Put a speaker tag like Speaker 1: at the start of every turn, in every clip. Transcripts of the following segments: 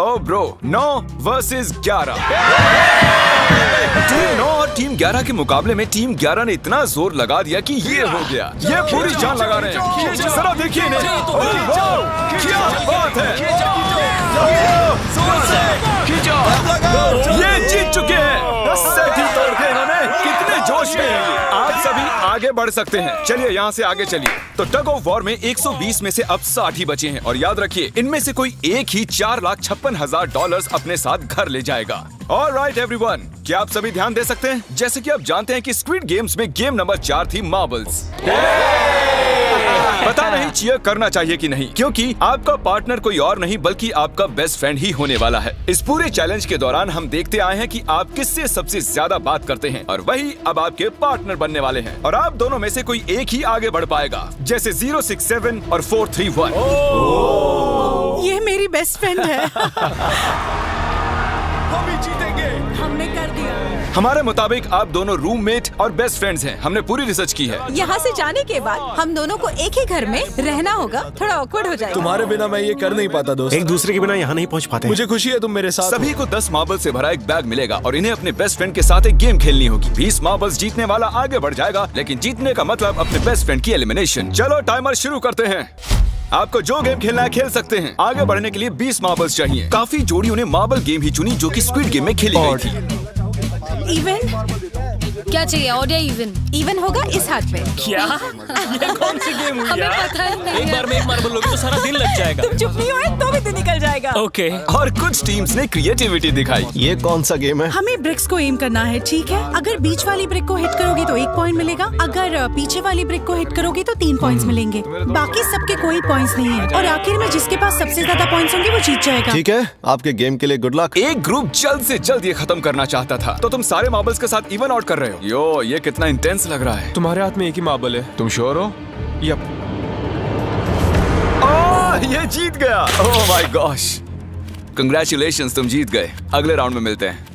Speaker 1: ओ bro, 9 versus 11। Team 9 और team 11 के मुकाबले में टीम 11 ने इतना जोर लगा दिया कि ये हो गया। ये पूरी जान लगा रहे हैं। जरा देखिए इन्हें। क्या बात है। ये जीत चुके हैं। सेट ही तोड़ के इन्होंने। कितने जोश में हैं। आप सभी आगे बढ़ सकते हैं। चलिए यहाँ से आगे चलिए। तो टग ऑफ वॉर में 120 में से अब 60 ही बचे हैं और याद रखिए इनमें से कोई एक ही $4,56,000 अपने साथ घर ले जाएगा। ऑलराइट एवरीवन, क्या आप सभी ध्यान दे सकते हैं? जैसे कि आप जानते हैं कि स्क्विड गेम्स में गेम नंबर 4 थी मार्बल्स। पता नहीं चीयर करना चाहिए कि नहीं, क्योंकि आपका पार्टनर कोई और नहीं बल्कि आपका बेस्ट फ्रेंड ही होने वाला है। इस पूरे चैलेंज के दौरान हम देखते आए हैं कि आप किससे सबसे ज्यादा बात करते हैं और वही अब आपके पार्टनर बनने वाले हैं और आप दोनों में से कोई एक ही आगे बढ़ पाएगा, जैसे 067 और 431।
Speaker 2: ये मेरी बेस्ट फ्रेंड है।
Speaker 1: हम ही जीतेंगे।
Speaker 2: हमने कर दिया।
Speaker 1: हमारे मुताबिक आप दोनों रूममेट और बेस्ट फ्रेंड्स हैं। हमने पूरी रिसर्च की है।
Speaker 2: यहाँ से जाने के बाद हम दोनों को एक ही घर में रहना होगा। थोड़ा ऑकवर्ड हो जाएगा।
Speaker 3: तुम्हारे बिना मैं ये कर नहीं पाता दोस्त।
Speaker 4: एक दूसरे के बिना यहाँ नहीं पहुँच पाते।
Speaker 3: मुझे खुशी है तुम मेरे साथ
Speaker 1: सभी को 10 मार्बल से भरा एक बैग मिलेगा और इन्हें अपने बेस्ट फ्रेंड के साथ एक गेम खेलनी होगी। 20 मार्बल्स जीतने वाला आगे बढ़ जाएगा, लेकिन जीतने का मतलब अपने बेस्ट फ्रेंड की एलिमिनेशन। चलो टाइमर शुरू करते हैं। आपको जो गेम खेलना है खेल सकते हैं। आगे बढ़ने के लिए 20 मार्बल्स चाहिए। काफी जोड़ियों ने मार्बल गेम ही चुनी जो कि स्क्विड गेम में खेली गई थी।
Speaker 2: इवन
Speaker 5: क्या चाहिए? ऑड या इवन?
Speaker 2: इवन होगा इस हाथ पे।
Speaker 6: क्या? ये कौन सी गेम हुई
Speaker 5: हमें
Speaker 6: यार?
Speaker 5: पता ही नहीं
Speaker 6: एक
Speaker 5: है।
Speaker 6: बार में एक मार्बल लोगे तो सारा दिन लग जाएगा।
Speaker 2: तुम चुप नहीं हो तो भी दिन निकल जाएगा।
Speaker 6: ओके।
Speaker 1: और कुछ टीम्स ने क्रिएटिविटी दिखाई।
Speaker 4: ये कौन सा गेम है?
Speaker 2: हमें ब्रिक्स को एम करना है, ठीक है? अगर बीच वाली ब्रिक को हिट करोगे तो 1 पॉइंट मिलेगा। अगर पीछे वाली ब्रिक को हिट करोगे तो 3 पॉइंट्स मिलेंगे। बाकी सबके कोई पॉइंट्स नहीं है और आखिर में जिसके पास सबसे ज्यादा पॉइंट्स होंगे वो जीत जाएगा।
Speaker 4: ठीक है, आपके गेम के लिए गुड लक।
Speaker 1: एक ग्रुप जल्द से जल्द ये खत्म करना चाहता था, तो तुम सारे मार्बल्स के साथ इवन आउट कर रहे हो। यो, ये कितना इंटेंस लग रहा है।
Speaker 3: तुम्हारे हाथ में एक ही मार्बल है।
Speaker 1: तुम श्योर हो?
Speaker 3: यप।
Speaker 1: ये जीत गया। ओह माय गॉश, कंग्रेचुलेशंस, तुम जीत गए। अगले राउंड में मिलते हैं।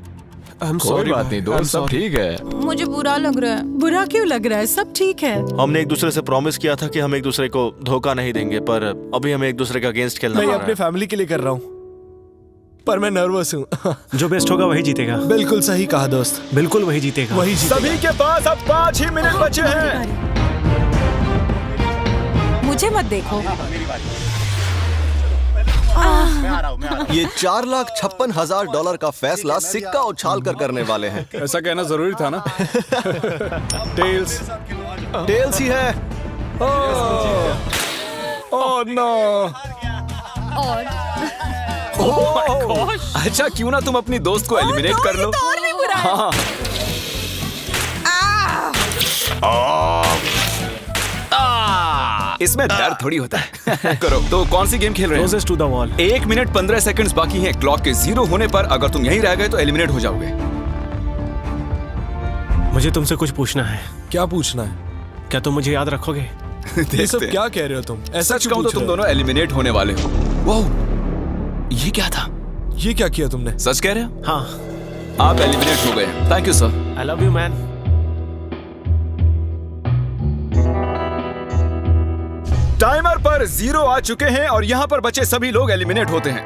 Speaker 4: कोई बात नहीं दोस्त, सब ठीक है।
Speaker 5: मुझे बुरा लग रहा है।
Speaker 2: बुरा क्यों लग रहा है? सब ठीक है।
Speaker 4: हमने एक दूसरे से प्रॉमिस किया था कि हम एक दूसरे को धोखा नहीं देंगे, पर अभी हमें एक दूसरे का अगेंस्ट खेलना
Speaker 3: मैं
Speaker 4: पड़
Speaker 3: अपने
Speaker 4: रहा
Speaker 3: फैमिली के लिए कर रहा हूँ, पर मैं नर्वस हूँ।
Speaker 4: जो बेस्ट होगा वही जीतेगा।
Speaker 3: बिल्कुल सही कहा दोस्त,
Speaker 4: बिल्कुल वही जीतेगा।
Speaker 3: वही जीतेगा।
Speaker 1: सभी के पास अब 5 ही मिनट बचे हैं।
Speaker 2: मुझे मत देखो।
Speaker 4: ये $4,56,000 का फैसला सिक्का उछाल कर करने वाले हैं।
Speaker 1: ऐसा कहना जरूरी था ना।
Speaker 4: टेल्स ही है।
Speaker 3: Oh no.
Speaker 5: और
Speaker 1: अच्छा, क्यों ना तुम अपनी दोस्त को एलिमिनेट कर लो।
Speaker 2: और भी बुरा है।
Speaker 1: हाँ। इसमें दर्द थोड़ी होता है। करो। तो कौन सी गेम खेल रहे हैं?
Speaker 4: Closest to the wall।
Speaker 1: 1 minute 15 seconds बाकी हैं। क्लॉक के 0 होने पर अगर तुम यहीं रह गए तो एलिमिनेट हो जाओगे।
Speaker 4: मुझे तुमसे कुछ पूछना है।
Speaker 3: क्या पूछना है?
Speaker 4: क्या तुम मुझे याद रखोगे?
Speaker 3: ये सब क्या कह रहे हो तुम? ऐसा
Speaker 1: सच कहूं तो तुम दोनों एलिमिनेट होने वाले हो। वाह, ये क्या था?
Speaker 3: ये क्या किया तुमने?
Speaker 1: सच कह रहे हो?
Speaker 4: हाँ।
Speaker 1: आप एलिमिनेट हो गए। Thank you sir.
Speaker 4: I love you man.
Speaker 1: Timer पर 0 आ चुके हैं और यहाँ पर बचे सभी लोग एलिमिनेट होते हैं।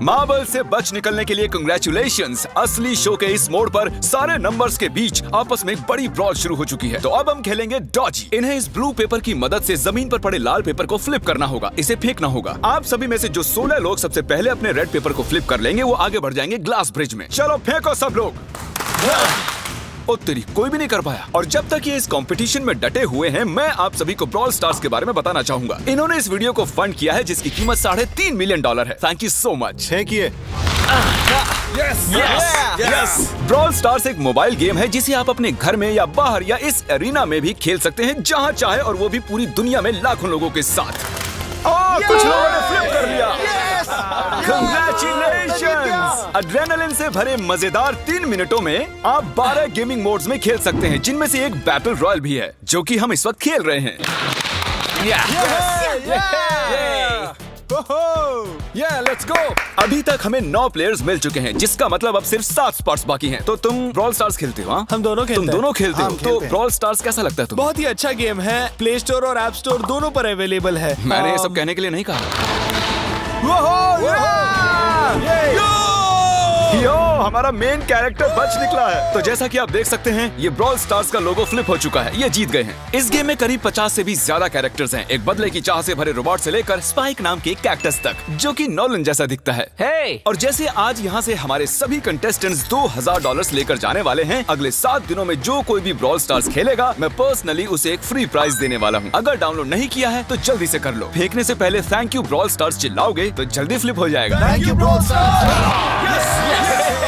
Speaker 1: मार्बल से बच निकलने के लिए कंग्रेचुलेशंस। असली शो के इस मोड़ पर सारे नंबर्स के बीच आपस में एक बड़ी ब्रॉल शुरू हो चुकी है। तो अब हम खेलेंगे डॉजी। इन्हें इस ब्लू पेपर की मदद से जमीन पर पड़े लाल पेपर को फ्लिप करना होगा। इसे फेंकना होगा। आप सभी में से जो 16 लोग सबसे पहले अपने रेड पेपर को फ्लिप कर लेंगे वो आगे बढ़ जाएंगे ग्लास ब्रिज में। चलो फेंको सब लोग। ओ तेरी, कोई भी नहीं कर पाया। और जब तक ये इस कंपटीशन में डटे हुए हैं, मैं आप सभी को ब्रॉल स्टार्स के बारे में बताना चाहूंगा। इन्होंने इस वीडियो को फंड किया है जिसकी कीमत $3.5 मिलियन है। Thank you so much.
Speaker 4: फेंकिए।
Speaker 1: ब्रॉल स्टार्स एक मोबाइल गेम है जिसे आप अपने घर में या बाहर या इस एरिना में भी खेल सकते हैं, जहां चाहे, और वो भी पूरी दुनिया में लाखों लोगों के साथ। कुछ लोगों ने फ्लिप कर लिया। Congratulations! एड्रेनलिन से भरे मजेदार 3 मिनटों में आप 12 गेमिंग मोड्स में खेल सकते हैं, जिनमें से एक बैटल रॉयल भी है, जो कि हम इस वक्त खेल रहे हैं। Let's go. अभी तक हमें 9 प्लेयर्स मिल चुके हैं, जिसका मतलब अब सिर्फ 7 स्पॉट्स बाकी हैं। तो तुम ब्रॉल स्टार्स खेलते हो? हाँ,
Speaker 3: हम दोनों खेलते हैं।
Speaker 1: तुम दोनों खेलते हो?
Speaker 3: हम
Speaker 1: तो
Speaker 3: खेलते हैं।
Speaker 1: ब्रॉल स्टार्स कैसा लगता है तुम्हें?
Speaker 3: बहुत ही अच्छा गेम है। प्ले स्टोर और ऐप स्टोर दोनों पर अवेलेबल है।
Speaker 1: मैंने ये सब कहने के लिए नहीं कहा। यो, हमारा मेन कैरेक्टर बच निकला है। तो जैसा कि आप देख सकते हैं, ये ब्रॉल स्टार्स का लोगो फ्लिप हो चुका है। ये जीत गए हैं। इस गेम में करीब 50 से भी ज्यादा कैरेक्टर्स हैं। एक बदले की चाह से भरे रोबोट से लेकर स्पाइक नाम के कैक्टस तक, जो कि नॉलन जैसा दिखता है।
Speaker 6: Hey!
Speaker 1: और जैसे आज यहाँ से हमारे सभी कंटेस्टेंट्स $2000 लेकर जाने वाले हैं, अगले 7 दिनों में जो कोई भी ब्रॉल स्टार्स खेलेगा, मैं पर्सनली उसे एक फ्री प्राइज देने वाला हूँ। अगर डाउनलोड नहीं किया है तो जल्दी से कर लो। फेंकने से पहले थैंक यू ब्रॉल स्टार्स चिल्लाओगे तो जल्दी फ्लिप हो जाएगा।
Speaker 4: Thank you bro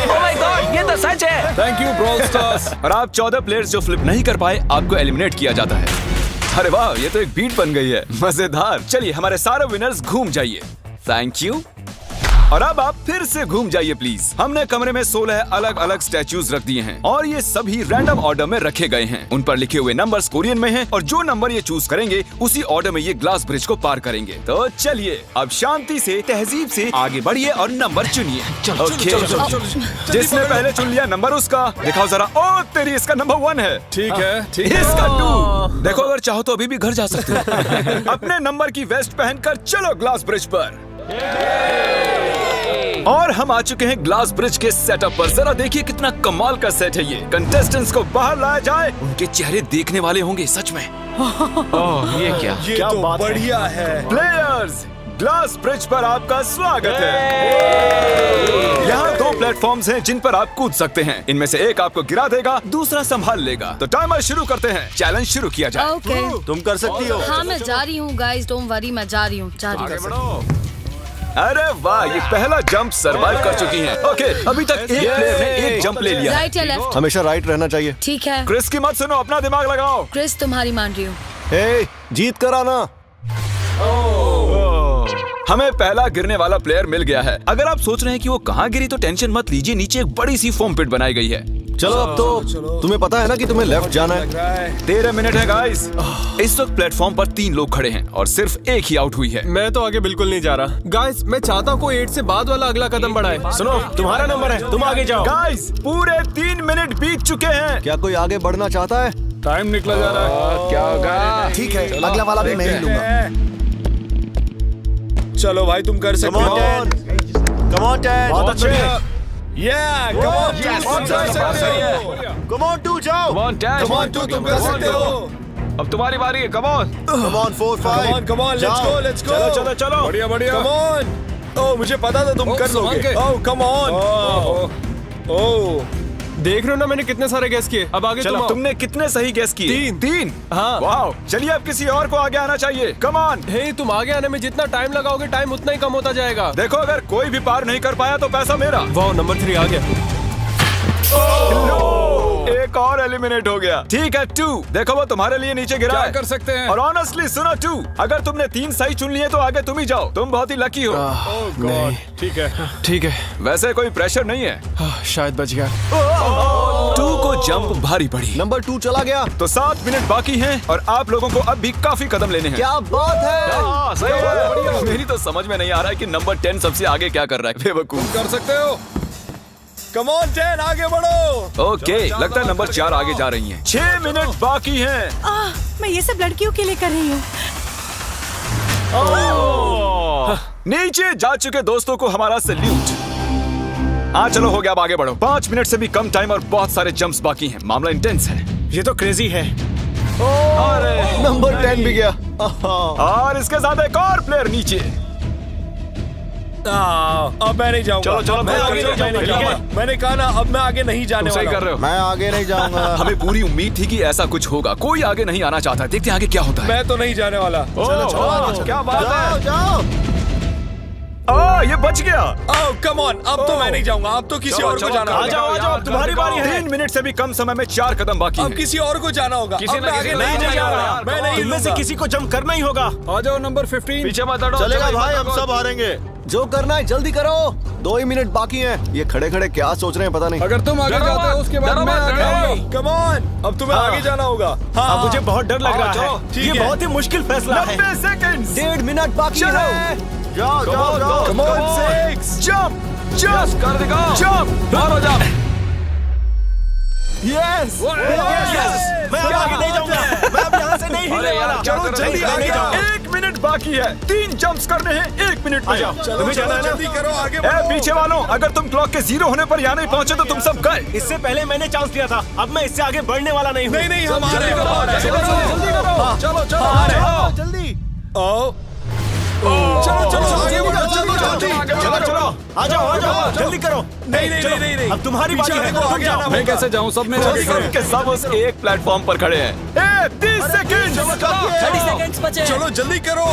Speaker 6: Oh my God, ये तो सच है।
Speaker 3: Thank you brawl stars.
Speaker 1: और आप 14 प्लेयर्स जो फ्लिप नहीं कर पाए, आपको एलिमिनेट किया जाता है। अरे वाह, ये तो एक बीट बन गई है, मजेदार। चलिए हमारे सारे विनर्स घूम जाइए। Thank you. और अब आप फिर से घूम जाइए प्लीज। हमने कमरे में 16 अलग अलग स्टैचूज रख दिए हैं और ये सभी रैंडम ऑर्डर में रखे गए हैं। उन पर लिखे हुए नंबर्स कोरियन में हैं और जो नंबर ये चूज करेंगे उसी ऑर्डर में ये ग्लास ब्रिज को पार करेंगे। तो चलिए अब शांति से, तहजीब से आगे बढ़िए और नंबर चुनिए। ओके, जिसने पहले चुन लिया नंबर उसका। दिखाओ जरा। ओ तेरी, इसका नंबर 1 है।
Speaker 3: ठीक है, ठीक है।
Speaker 1: इसका 2। देखो, अगर चाहो तो अभी भी घर जा सकते हो। अपने नंबर की वेस्ट पहनकर चलो ग्लास ब्रिज पर। और हम आ चुके हैं ग्लास ब्रिज के सेटअप पर। जरा देखिए कितना कमाल का सेट है ये। कंटेस्टेंट्स को बाहर लाया जाए, उनके चेहरे देखने वाले होंगे सच में।
Speaker 6: ये क्या?
Speaker 3: ये तो बढ़िया है।
Speaker 1: प्लेयर्स, ग्लास ब्रिज पर आपका स्वागत है। यहाँ 2 प्लेटफॉर्म्स हैं जिन पर आप कूद सकते हैं। इनमें से एक आपको गिरा देगा, दूसरा संभाल लेगा। तो टाइमर शुरू करते हैं। चैलेंज शुरू किया जाए।
Speaker 5: ओके।
Speaker 4: तुम कर सकती हो।
Speaker 5: हाँ मैं जा रही हूँ गाइस, डोंट वरी, मैं जा रही हूँ, जा रही हूँ।
Speaker 1: अरे वाह, ये पहला जंप सरवाइव कर चुकी हैं। ओके, अभी तक एक प्लेयर ने एक जंप ले लिया है।
Speaker 5: राइट या लेफ्ट?
Speaker 4: हमेशा राइट रहना चाहिए।
Speaker 5: ठीक है
Speaker 1: क्रिस की मत सुनो, अपना दिमाग लगाओ।
Speaker 5: क्रिस, तुम्हारी मान रही हूँ।
Speaker 4: हे, जीत कर आना।
Speaker 1: हमें पहला गिरने वाला प्लेयर मिल गया है। अगर आप सोच रहे हैं कि वो कहाँ गिरी तो टेंशन मत लीजिए, नीचे एक बड़ी सी फोम पिट बनाई गई है।
Speaker 4: चलो अब तो तुम्हें पता है ना कि तुम्हें लेफ्ट जाना है।
Speaker 1: 13 मिनट है गाइस। इस वक्त प्लेटफॉर्म पर 3 लोग खड़े हैं और सिर्फ एक ही आउट हुई है।
Speaker 3: मैं तो आगे बिल्कुल नहीं जा रहा। गाइस, मैं चाहता हूँ कोई 8 से बाद वाला अगला कदम बढ़ाए।
Speaker 6: सुनो, तुम्हारा नंबर है, तुम आगे जाओ।
Speaker 1: गाइस, पूरे 3 मिनट बीत चुके हैं।
Speaker 4: क्या कोई आगे बढ़ना चाहता है?
Speaker 3: टाइम निकला जा रहा है।
Speaker 6: क्या होगा?
Speaker 4: ठीक है, अगला वाला भी मैं ही लूंगा।
Speaker 3: चलो भाई, तुम कर सकते हो।
Speaker 4: Come on, Ted.
Speaker 3: बहुत अच्छे।
Speaker 4: Come on, 2 जाओ।
Speaker 6: Come on, Dad.
Speaker 3: Come on, 2 तुम कर सकते हो।
Speaker 6: अब तुम्हारी बारी है, come on.
Speaker 4: Come on, 4, 5.
Speaker 3: Come on, let's go, let's go.
Speaker 1: चलो, चलो।
Speaker 3: बढ़िया, बढ़िया। Come on. ओह, मुझे पता था तुम कर लोगे। ओह, come on. ओह, देख रहे हो ना मैंने कितने सारे गैस किए। अब आगे
Speaker 1: चलो,
Speaker 3: तुम आओ।
Speaker 1: तुमने कितने सही गेस किए? 3।
Speaker 3: हाँ।
Speaker 1: वाओ, चलिए अब किसी और को आगे आना चाहिए। Come on.
Speaker 3: हे, तुम आगे आने में जितना टाइम लगाओगे, टाइम उतना ही कम होता जाएगा।
Speaker 1: देखो, अगर कोई भी पार नहीं कर पाया तो पैसा मेरा।
Speaker 3: वाह, नंबर 3 आ गया।
Speaker 1: एक और एलिमिनेट हो गया। ठीक है, 2। देखो, वो तुम्हारे लिए नीचे गिरा
Speaker 3: क्या
Speaker 1: है।
Speaker 3: कर सकते हैं?
Speaker 1: और ऑनेस्टली सुनो 2, अगर तुमने 3 सही चुन लिए तो आगे तुम ही जाओ। तुम बहुत ही लकी हो।
Speaker 3: नहीं, ठीक है, ठीक है।
Speaker 1: वैसे कोई प्रेशर नहीं है।
Speaker 3: शायद बच गया।
Speaker 1: 2 को जंप भारी पड़ी।
Speaker 4: नंबर 2 चला गया।
Speaker 1: तो 7 मिनट बाकी हैं और आप लोगों को अब भी काफी कदम लेने हैं।
Speaker 4: क्या बात है।
Speaker 1: हाँ, सही बात है। मेरी तो समझ में नहीं आ रहा है कि नंबर 10 सबसे आगे क्या कर रहा है। बेवकूफ।
Speaker 3: कर सकते हो। Come on, 10, आगे बढ़ो।
Speaker 1: ओके, लगता है नंबर 4 आगे जा रही हैं। 6 मिनट बाकी हैं।
Speaker 2: मैं ये सब लड़कियों के लिए कर रही हूँ।
Speaker 1: नीचे जा चुके दोस्तों को हमारा सैल्यूट। हाँ चलो, हो गया, अब आगे बढ़ो। 5 मिनट से भी कम टाइम और बहुत सारे जंप्स बाकी हैं। मामला इंटेंस है।
Speaker 3: ये तो क्रेजी है।
Speaker 4: नंबर 10 भी गया।
Speaker 1: और इसके साथ एक और प्लेयर नीचे।
Speaker 3: अब मैं नहीं जाऊंगा।
Speaker 1: चलो,
Speaker 3: मैं आगे नहीं जाऊंगा। मैंने कहा ना, अब मैं आगे नहीं जाने
Speaker 1: सही
Speaker 3: वाला।
Speaker 1: कर रहे हो।
Speaker 4: मैं आगे नहीं जाऊंगा।
Speaker 1: हमें पूरी उम्मीद थी कि ऐसा कुछ होगा। कोई आगे नहीं आना चाहता। देखते हैं आगे क्या होता है।
Speaker 3: मैं तो नहीं जाने वाला।
Speaker 1: चलो, क्या बात है।
Speaker 4: जाओ।
Speaker 1: ये बच गया।
Speaker 3: ओह, कम ऑन, अब तो मैं नहीं जाऊंगा। अब तो किसी और को जाना होगा।
Speaker 1: आ जाओ, तुम्हारी बारी है। 3 मिनट से भी कम समय में 4 कदम बाकी
Speaker 3: अब
Speaker 1: हैं।
Speaker 3: किसी और को जाना होगा।
Speaker 6: किसी
Speaker 3: अब
Speaker 6: ना
Speaker 3: मैं
Speaker 6: किसी
Speaker 3: आगे नहीं
Speaker 6: नहीं
Speaker 3: जाने वाला।
Speaker 6: जाना।
Speaker 3: मैं नहीं
Speaker 6: तुम में से
Speaker 3: लूंगा।
Speaker 6: किसी को जंप करना ही होगा।
Speaker 3: आ जाओ, नंबर 15।
Speaker 6: पीछे मत हटो।
Speaker 4: चलेगा
Speaker 6: चलो,
Speaker 4: भाई,
Speaker 6: मत
Speaker 4: हम
Speaker 6: हटो।
Speaker 4: सब हारेंगे। जो करना है जल्दी करो। 2 ही मिनट बाकी हैं। ये खड़े खड़े क्या सोच रहे हैं पता नहीं।
Speaker 3: अगर तुम आगे
Speaker 6: डरो
Speaker 3: जाते हो
Speaker 6: मत,
Speaker 3: उसके बाद
Speaker 6: डरो
Speaker 3: मैं
Speaker 6: मत,
Speaker 3: आगे
Speaker 6: डरो।
Speaker 3: आऊंगा। कम ऑन, अब तुम्हें आगे जाना होगा। हाँ,
Speaker 6: अब मुझे बहुत डर लग रहा है।
Speaker 3: ठीक
Speaker 6: ये
Speaker 3: है।
Speaker 6: बहुत ही मुश्किल फैसला है।
Speaker 1: 90 सेकंड्स।
Speaker 4: 1.5 मिनट बाकी
Speaker 1: चलो।
Speaker 4: है। जाओ जाओ जाओ।
Speaker 1: Come on, 6 जंप जंप
Speaker 6: कर दिखाओ।
Speaker 1: जंप।
Speaker 6: बाहर हो जाओ।
Speaker 3: यस
Speaker 6: मैं अब आगे नहीं जाऊंगा, मैं अब यहाँ से नहीं हिलने वाला।
Speaker 1: चलो जल्दी आगे
Speaker 6: जाओ।
Speaker 1: 1 मिनट बाकी है, 3 जंप्स करने हैं 1 मिनट में।
Speaker 6: तुम्हें जाना है ना?
Speaker 1: ए पीछे वालों, अगर तुम क्लॉक के 0 होने पर यहाँ नहीं पहुंचे तो तुम सब गए।
Speaker 6: इससे पहले मैंने चांस दिया था, अब मैं इससे आगे बढ़ने वाला नहीं हूँ।
Speaker 3: नहीं हम आ रहे हैं,
Speaker 1: चलो
Speaker 3: जल्दी चलो
Speaker 6: आ जाओ जल्दी करो।
Speaker 3: नहीं
Speaker 6: अब तुम्हारी बारी है, तुम जाओ।
Speaker 1: मैं कैसे जाऊँ? सब मेरे सब के सब उस एक प्लेटफॉर्म पर खड़े हैं। 30 सेकंड।
Speaker 5: 30 सेकंड्स बचे।
Speaker 3: चलो जल्दी करो,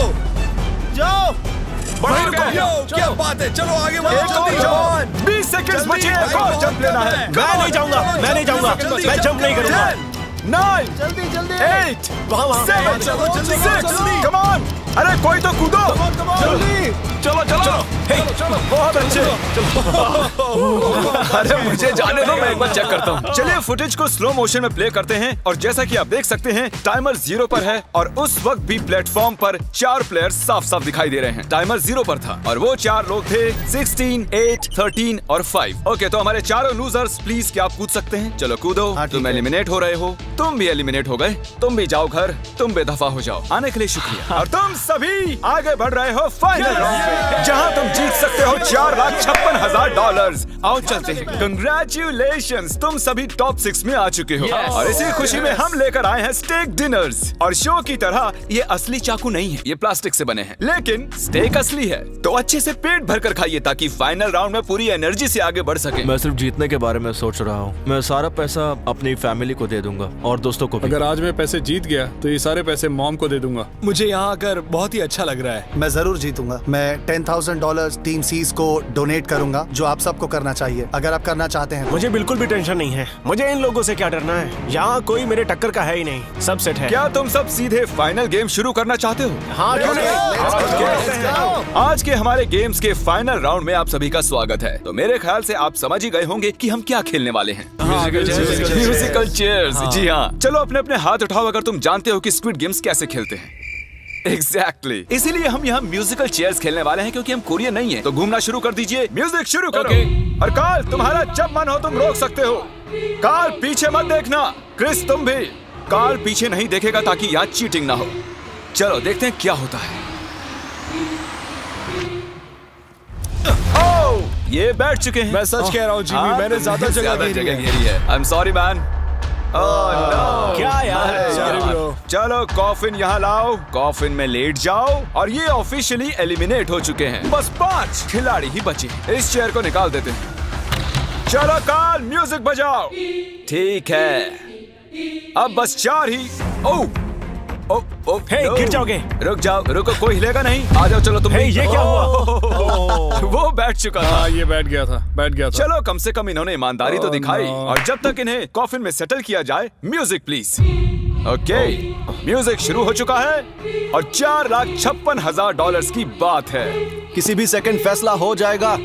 Speaker 6: जाओ।
Speaker 3: क्या बात है, चलो आगे बढ़ो जल्दी।
Speaker 1: 20 सेकंड बचे हैं, एक और जंप लेना है।
Speaker 6: मैं नहीं जाऊंगा, मैं जंप नहीं करूंगा।
Speaker 1: 9
Speaker 3: जल्दी
Speaker 1: 8
Speaker 6: वहाँ
Speaker 1: 7
Speaker 3: चलो, जल्दी,
Speaker 1: 6
Speaker 3: जल्दी।
Speaker 1: Come on. अरे कोई तो कूदो। चलो बहुत अच्छे। अरे मुझे जाने दो, मैं एक बार चेक करता हूँ। चलिए फुटेज को स्लो मोशन में प्ले करते हैं और जैसा कि आप देख सकते हैं टाइमर 0 पर है और उस वक्त भी प्लेटफॉर्म पर 4 प्लेयर्स साफ साफ दिखाई दे रहे हैं। टाइमर 0 पर था और वो 4 लोग थे 16, 8, 13 और 5। ओके, तो हमारे चारों लूजर्स प्लीज क्या आप कूद सकते हैं? चलो कूदो। तुम एलिमिनेट हो रहे हो, तुम भी एलिमिनेट हो गए, तुम भी जाओ घर, तुम बेदफा हो जाओ। आने के लिए शुक्रिया। और तुम सभी आगे बढ़ रहे हो फाइनल राउंड में, जहां तुम जीत सकते हो $4,56,000। आओ चलते हैं। कंग्रेचुलेशंस, तुम सभी टॉप 6 में आ चुके हो। और इसी खुशी में हम लेकर आए हैं स्टेक डिनर्स। और शो की तरह ये असली चाकू नहीं है, ये प्लास्टिक से बने हैं, लेकिन स्टेक असली है। तो अच्छे से पेट भर कर खाइए ताकि फाइनल राउंड में पूरी एनर्जी से आगे बढ़ सके।
Speaker 7: मैं सिर्फ जीतने के बारे में सोच रहा हूँ। मैं सारा पैसा अपनी फैमिली को दे दूंगा और दोस्तों को भी।
Speaker 8: अगर आज मैं पैसे जीत गया तो ये सारे पैसे मॉम को दे दूंगा।
Speaker 3: मुझे यहाँ आकर बहुत ही अच्छा लग रहा है।
Speaker 9: मैं जरूर जीतूंगा। मैं $10,000 टीम सीज को डोनेट करूंगा, जो आप सबको करना चाहिए अगर आप करना चाहते हैं।
Speaker 6: मुझे बिल्कुल भी टेंशन नहीं है, मुझे इन लोगों से क्या डरना है। यहाँ कोई मेरे टक्कर का है ही नहीं, सब सेट है।
Speaker 1: क्या तुम सब सीधे फाइनल गेम शुरू करना चाहते हो?
Speaker 6: हाँ, क्यों नहीं?
Speaker 1: आज के हमारे गेम्स के फाइनल राउंड में आप सभी का स्वागत है। तो मेरे ख्याल से आप समझ ही गए होंगे कि हम क्या खेलने वाले हैं। Musical chairs. जी हाँ, चलो अपने अपने हाथ उठाओ अगर तुम जानते हो कि स्क्विड गेम्स कैसे खेलते हैं। एग्जैक्टली, इसीलिए हम यहाँ म्यूजिकल चेयर्स खेलने वाले हैं क्योंकि हम कोरियन नहीं है। तो घूमना शुरू कर दीजिए, म्यूजिक शुरू करो। और कार्ल, तुम्हारा जब मन हो तुम रोक सकते हो। कार्ल पीछे मत देखना। क्रिस तुम भी। कार्ल पीछे नहीं देखेगा ताकि यहाँ चीटिंग ना हो। चलो देखते हैं क्या होता है। ओह, ये बैठ चुके हैं।
Speaker 3: मैं सच कह रहा हूँ जिमी, मैंने ज्यादा जगह
Speaker 1: घेरी है। I am sorry man.
Speaker 6: क्या यार?
Speaker 1: चलो कॉफिन यहाँ लाओ, कॉफिन में लेट जाओ और ये ऑफिशियली एलिमिनेट हो चुके हैं। बस 5 खिलाड़ी ही बचे। इस चेयर को निकाल देते हैं। चलो कार्ल, म्यूजिक बजाओ। ठीक है, अब बस 4 ही। ओह
Speaker 6: हे, गिर जाओगे।
Speaker 1: रुक जाओ, रुको, कोई हिलेगा नहीं। आ जाओ, चलो तुम।
Speaker 6: ये क्या हुआ?
Speaker 1: वो बैठ चुका था।
Speaker 8: ये बैठ गया था।
Speaker 1: चलो कम से कम इन्होंने ईमानदारी तो दिखाई। और जब तक इन्हें कॉफिन में सेटल किया जाए, म्यूजिक प्लीज। ओके, म्यूजिक शुरू हो चुका है और $4,56,000 की बात है।
Speaker 4: किसी भी सेकंड फैसला हो जाएगा।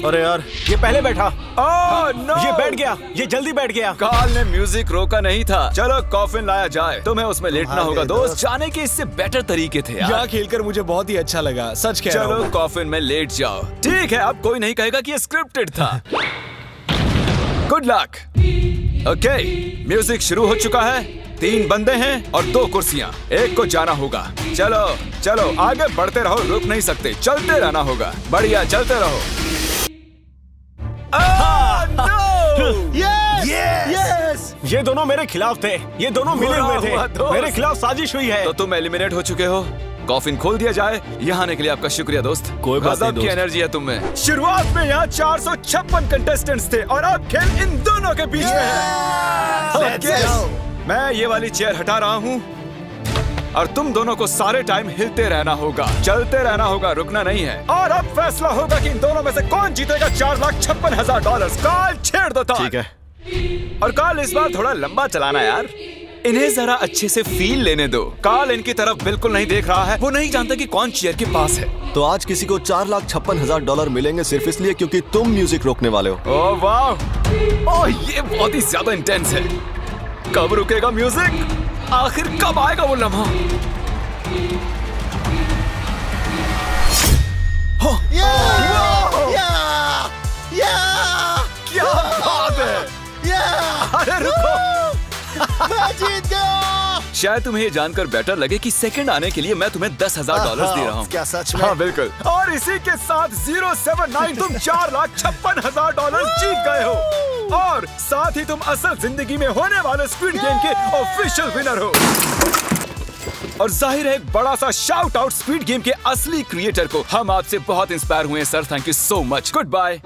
Speaker 6: अरे यार, ये पहले बैठा।
Speaker 1: ओह नो,
Speaker 6: ये बैठ गया, ये जल्दी बैठ गया।
Speaker 1: कार्ल ने म्यूजिक रोका नहीं था। चलो कॉफिन लाया जाए, तुम्हें उसमें लेटना होगा दोस्त। जाने के इससे बेटर तरीके थे यार।
Speaker 3: यहाँ खेलकर मुझे बहुत ही अच्छा लगा, सच कह रहा हूँ।
Speaker 1: चलो कॉफिन में लेट जाओ। ठीक है, अब कोई नहीं कहेगा कि ये स्क्रिप्टेड था। Good luck. ओके, म्यूजिक शुरू हो चुका है। 3 बंदे हैं और 2 कुर्सियां। एक को जाना होगा। चलो चलो आगे बढ़ते रहो, रुक नहीं सकते, चलते रहना होगा। बढ़िया, चलते रहो।
Speaker 6: ये दोनों मेरे खिलाफ थे, ये दोनों मिले हुए थे। मेरे खिलाफ साजिश हुई है।
Speaker 1: तो तुम एलिमिनेट हो चुके हो। कॉफिन खोल दिया जाए। यहाँ आने के लिए आपका शुक्रिया दोस्त।
Speaker 7: कोई बात नहीं
Speaker 1: गजब की एनर्जी है तुम में। शुरुआत में यहाँ 456 कंटेस्टेंट्स थे और अब खेल इन दोनों के बीच में है। Okay, मैं ये वाली चेयर हटा रहा हूँ और तुम दोनों को सारे टाइम हिलते रहना होगा, चलते रहना होगा, रुकना नहीं है। और अब फैसला होगा कि इन दोनों में से कौन जीतेगा $4,56,000। कार्ल छेड़ दो तार।
Speaker 7: ठीक है।
Speaker 1: और कार्ल इस बार थोड़ा लंबा चलाना यार, इन्हें जरा अच्छे से फील लेने दो। कार्ल इनकी तरफ बिल्कुल नहीं देख रहा है, वो नहीं जानता कि कौन चेयर के पास है।
Speaker 4: तो आज किसी को $4,56,000 मिलेंगे सिर्फ इसलिए क्योंकि तुम म्यूजिक रोकने वाले हो।
Speaker 1: ओह वाह, ओह ये बहुत ही ज्यादा इंटेंस है। कब रुकेगा म्यूजिक? आखिर कब आएगा वो लम्हा? क्या बात है? अरे
Speaker 4: मैं जीत गया।
Speaker 1: शायद तुम्हें ये जानकर बेटर लगे कि सेकंड आने के लिए मैं तुम्हें $10,000 दे रहा हूँ।
Speaker 9: क्या सच में?
Speaker 1: हाँ बिल्कुल। और इसी के साथ 079 तुम $4,56,000 जीत गए हो और साथ ही तुम असल जिंदगी में होने वाले स्क्विड गेम के ऑफिशियल विनर हो। और जाहिर है एक बड़ा सा शाउट आउट स्क्विड गेम के असली क्रिएटर को। हम आपसे बहुत इंस्पायर हुए हैं sir, thank you so much. Good bye.